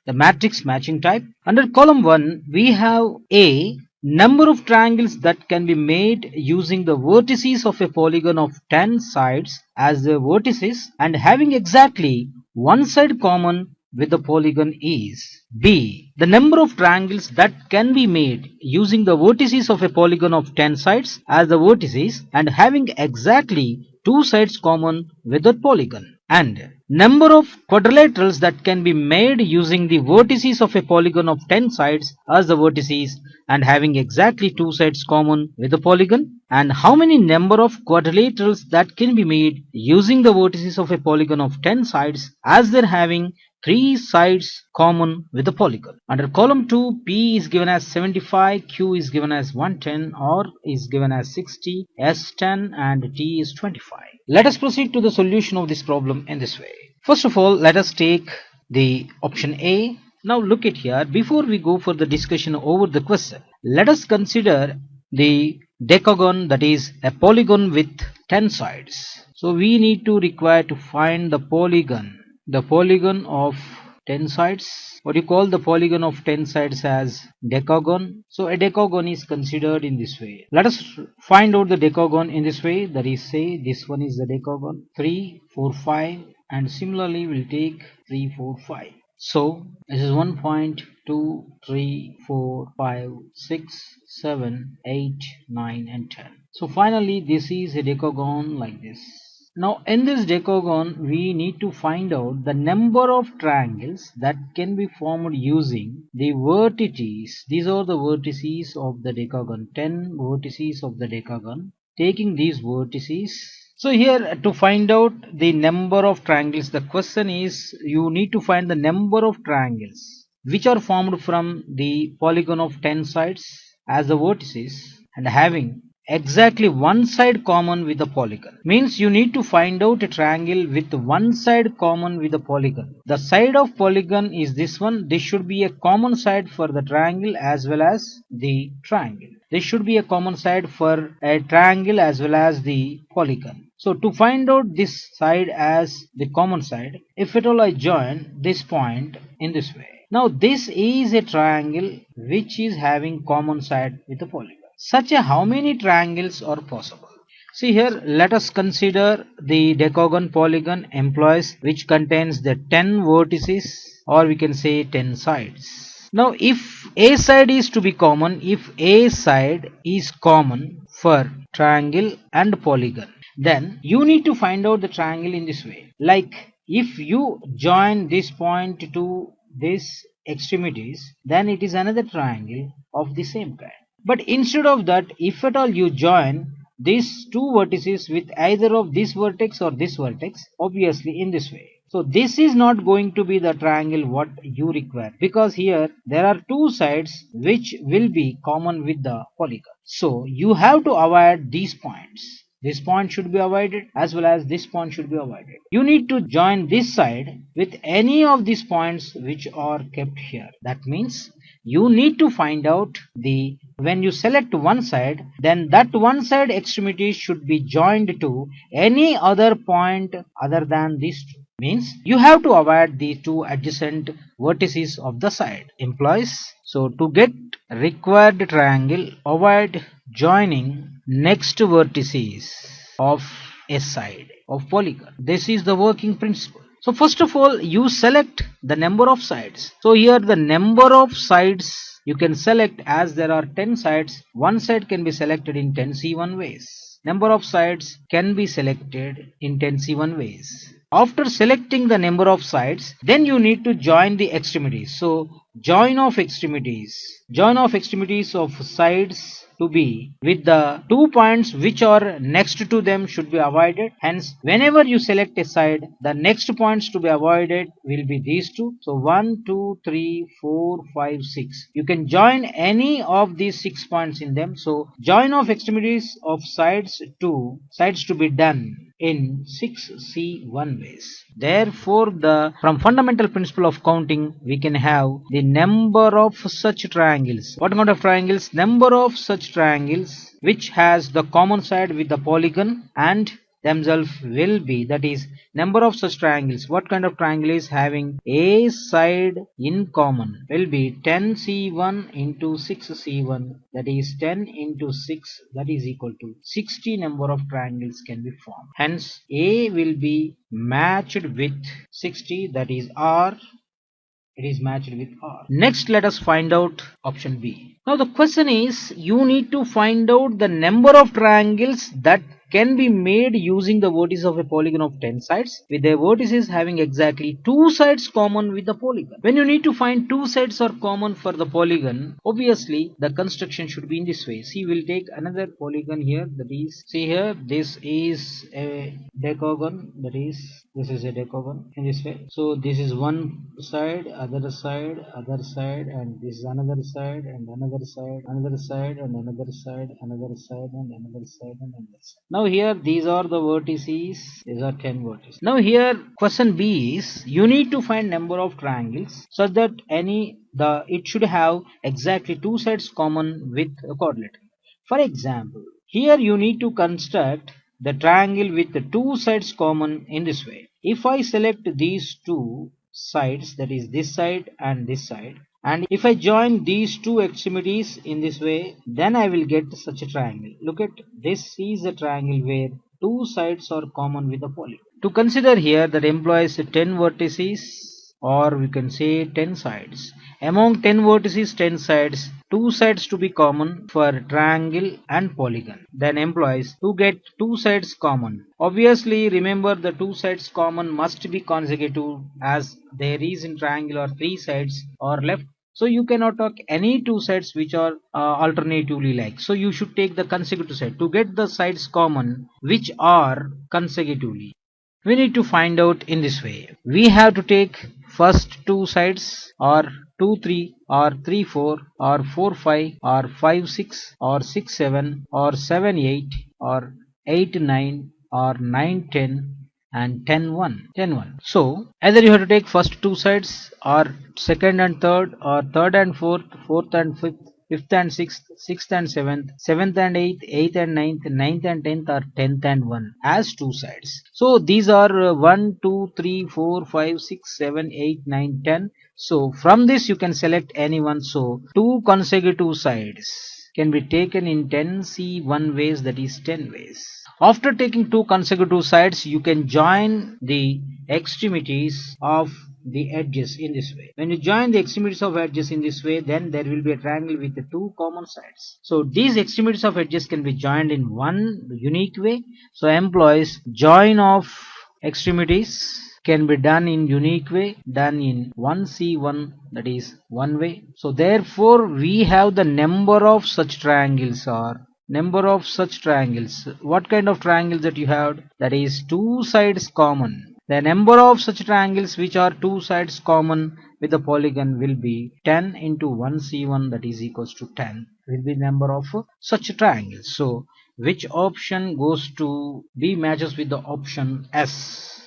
the matrix matching type. Under column 1, we have A, number of triangles that can be made using the vertices of a polygon of 10 sides as the vertices and having exactly one side common with the polygon is. B, the number of triangles that can be made using the vertices of a polygon of 10 sides as the vertices and having exactly two sides common with that polygon. And number of quadrilaterals that can be made using the vertices of a polygon of 10 sides as the vertices and having exactly two sides common with the polygon. And how many number of quadrilaterals that can be made using the vertices of a polygon of 10 sides as they're having three sides common with the polygon. Under column 2, P is given as 75, Q is given as 110, R is given as 60, S 10 and T is 25. Let us proceed to the solution of this problem in this way. First of all, let us take the option A. Now look at here, before we go for the discussion over the question, let us consider the decagon, that is a polygon with 10 sides. So we need to require to find the polygon of 10 sides. What you call the polygon of 10 sides as decagon. So a decagon is considered in this way. Let us find out the decagon in this way, that is, say this one is the decagon, 3, 4, 5, and similarly we'll take 3, 4, 5. So this is 1 point, 2, 3, 4, 5, 6, 7, 8, 9 and 10. So finally this is a decagon like this. Now in this decagon we need to find out the number of triangles that can be formed using the vertices. These are the vertices of the decagon, 10 vertices of the decagon. Taking these vertices, so here to find out the number of triangles, the question is you need to find the number of triangles which are formed from the polygon of 10 sides as the vertices and having exactly one side common with the polygon. Means you need to find out a triangle with one side common with the polygon. The side of polygon is this one. This should be a common side for the triangle as well as the triangle. This should be a common side for a triangle as well as the polygon. So to find out this side as the common side, if at all I join this point in this way. Now this is a triangle which is having common side with the polygon. Such a how many triangles are possible? See here, let us consider the decagon polygon employs which contains the 10 vertices, or we can say 10 sides. Now if a side is to be common, if a side is common for triangle and polygon, then you need to find out the triangle in this way. Like if you join this point to this extremities, then it is another triangle of the same kind. But instead of that, if at all you join these two vertices with either of this vertex or this vertex, obviously in this way. So this is not going to be the triangle what you require, because here there are two sides which will be common with the polygon. So you have to avoid these points. This point should be avoided as well as this point should be avoided. You need to join this side with any of these points which are kept here. That means you need to find out the, when you select one side, then that one side extremity should be joined to any other point other than these two. Means you have to avoid the two adjacent vertices of the side. Implies, so to get required triangle, avoid joining next vertices of a side of polygon. This is the working principle. So first of all, you select the number of sides. So here the number of sides you can select, as there are 10 sides, one side can be selected in 10C1 ways. Number of sides can be selected in 10C1 ways. After selecting the number of sides, then you need to join the extremities. So join of extremities of sides to be with the 2 points which are next to them should be avoided. Hence, whenever you select a side, the next points to be avoided will be these two. So 1, 2, 3, 4, 5, 6. You can join any of these 6 points in them. So join of extremities of sides to be done in 6C1 ways. Therefore, from fundamental principle of counting, we can have the number of such triangles. What kind of triangles? Number of such triangles which has the common side with the polygon and themselves will be, that is number of such triangles. What kind of triangle is having a side in common will be 10c1 into 6c1, that is 10 into 6, that is equal to 60 number of triangles can be formed. Hence A will be matched with 60, that is R. It is matched with R. Next, let us find out option B. Now the question is, you need to find out the number of triangles that can be made using the vertices of a polygon of 10 sides, with their vertices having exactly 2 sides common with the polygon. When you need to find 2 sides are common for the polygon, obviously the construction should be in this way. See, we'll take another polygon here, that is, see here, this is a decagon, that is, this is a decagon in this way. So this is one side, other side, other side, and this is another side, and another side, another side, and another side, another side, and another side, and another side. Now here these are the vertices, these are 10 vertices. Now here question B is, you need to find number of triangles such that it should have exactly 2 sides common with a quadrilateral. For example, here you need to construct the triangle with the 2 sides common in this way. If I select these 2 sides, that is this side and this side, and if I join these 2 extremities in this way, then I will get such a triangle. Look at this, is a triangle where 2 sides are common with the polygon. To consider here, that employs 10 vertices, or we can say 10 sides. Among 10 vertices, 10 sides, 2 sides to be common for triangle and polygon, then employs to get 2 sides common. Obviously remember, the 2 sides common must be consecutive, as there is in triangle or 3 sides or left. So you cannot take any 2 sides which are alternatively like. So you should take the consecutive side to get the sides common which are consecutively. We need to find out in this way. We have to take first 2 sides, or 2 3, or 3 4, or 4 5, or 5 6, or 6 7, or 7 8, or 8 9, or 9 10, and 10 1. So either you have to take first 2 sides, or second and third, or third and fourth, fourth and fifth, fifth and sixth, sixth and seventh, seventh and eighth, eighth and ninth, ninth and tenth, or 10th and 1 as 2 sides. So these are 1 2 3 4 5 6 7 8 9 10. So from this you can select any one. So 2 consecutive sides can be taken in 10c1 ways, that is 10 ways. After taking 2 consecutive sides, you can join the extremities of the edges in this way. When you join the extremities of edges in this way, then there will be a triangle with the 2 common sides. So these extremities of edges can be joined in one unique way. So employs join of extremities can be done in unique way, done in 1c1, that is one way. So therefore we have the number of such triangles, or number of such triangles. What kind of triangles that you have? That is 2 sides common. The number of such triangles which are 2 sides common with the polygon will be 10 into 1c1, that is equals to 10, will be number of such triangles. So which option goes to B? Matches with the option S.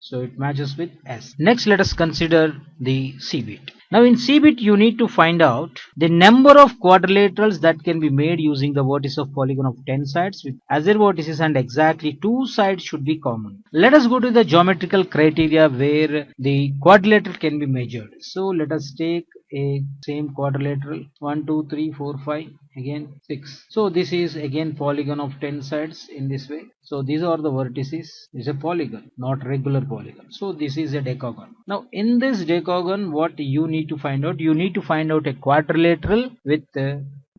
So it matches with S. Next, let us consider the C bit. Now in C bit you need to find out the number of quadrilaterals that can be made using the vertices of polygon of 10 sides with as their vertices, and exactly 2 sides should be common. Let us go to the geometrical criteria where the quadrilateral can be measured. So let us take a same quadrilateral, 1 2 3 4 5, again 6. So this is again polygon of 10 sides in this way. So these are the vertices. Is a polygon, not regular polygon. So this is a decagon. Now in this decagon, what you need to find out? You need to find out a quadrilateral with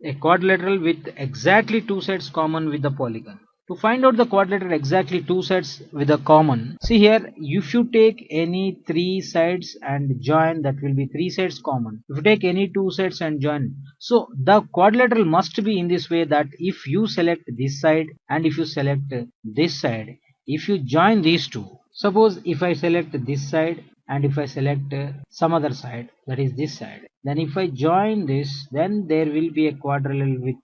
exactly 2 sides common with the polygon. To find out the quadrilateral exactly 2 sides with a common, see here, if you take any 3 sides and join, that will be 3 sides common. If you take any 2 sides and join, so the quadrilateral must be in this way, that if you select this side and if you select this side, if you join these two, suppose if I select this side and if I select some other side, that is this side, then if I join this, then there will be a quadrilateral with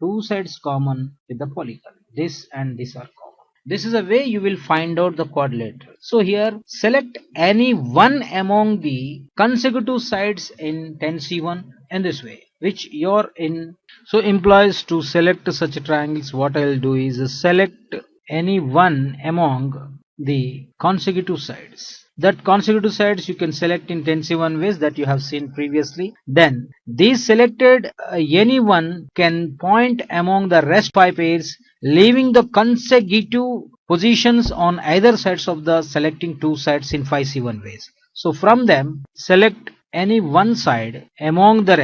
2 sides common with the polygon. This and this are common. This is a way you will find out the quadrilateral. So here select any one among the consecutive sides in 10c1 in this way, which you're in. So implies to select such triangles, what I will do is select any one among the consecutive sides. That consecutive sides you can select in tense-1 ways that you have seen previously. Then these selected any one can point among the rest 5 pairs, leaving the consecutive positions on either sides of the selecting two sides in 5C1 ways. So from them select any one side among the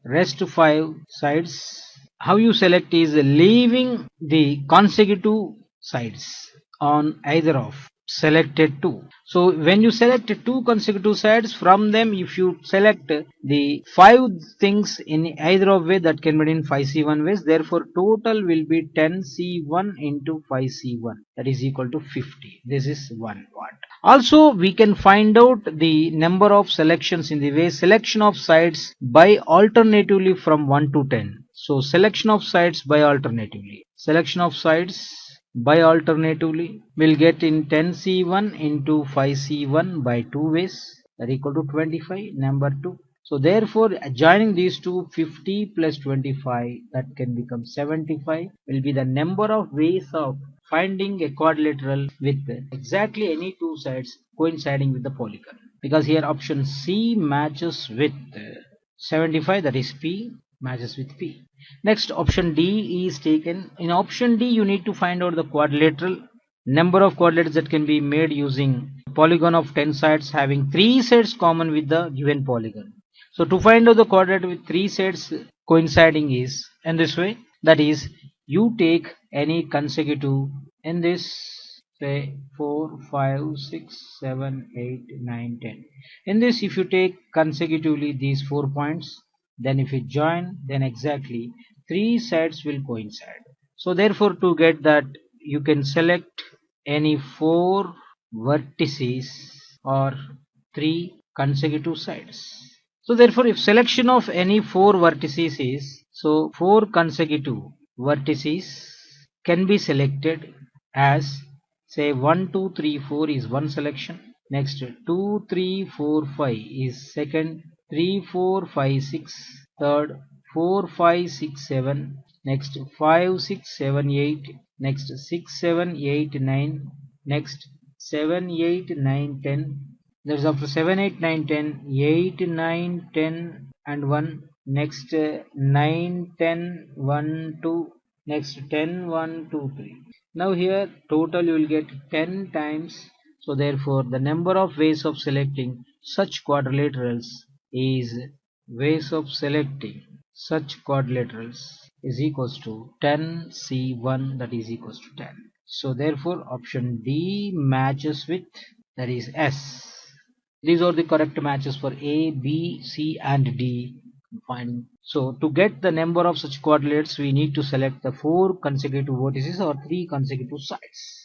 rest 5 sides. How you select is leaving the consecutive sides on either of selected two. So when you select two consecutive sides, from them if you select the 5 things in either of way, that can be in 5C1 ways, therefore total will be 10C1 into 5C1, that is equal to 50. This is one part. Also we can find out the number of selections in the way selection of sides by alternatively from 1 to 10. So selection of sides by alternatively. Selection of sides by alternatively will get in 10C1 into 5C1 by 2 ways, that equal to 25, number 2. So therefore joining these two, 50 plus 25, that can become 75, will be the number of ways of finding a quadrilateral with exactly any two sides coinciding with the polygon. Because here option C matches with 75, that is P matches with P. Next option D is taken. In option D you need to find out the quadrilateral number of quadrilaterals that can be made using polygon of 10 sides having 3 sides common with the given polygon. So to find out the quadrilateral with 3 sides coinciding is in this way, that is you take any consecutive in this, say 4, 5, 6, 7, 8, 9, 10. In this if you take consecutively these 4 points, then if you join, then exactly 3 sides will coincide. So therefore to get that you can select any 4 vertices or 3 consecutive sides. So therefore if selection of any 4 vertices is, so 4 consecutive vertices can be selected as, say 1, 2, 3, 4 is one selection. Next 2, 3, 4, 5 is second. 3, 4, 5, 6 third. 4, 5, 6, 7. Next 5, 6, 7, 8. Next 6, 7, 8, 9. Next 7, 8, 9, 10. That is after 7, 8, 9, 10. 8, 9, 10 and 1. Next 9, 10, 1, 2. Next 10, 1, 2, 3. Now here total you will get 10 times. So therefore the number of ways of selecting such quadrilaterals is ways of selecting such quadrilaterals is equals to 10C1, that is equals to 10. So therefore option D matches with, that is S. These are the correct matches for A, B, C and D. Fine. So to get the number of such quadrilaterals we need to select the 4 consecutive vertices or 3 consecutive sides.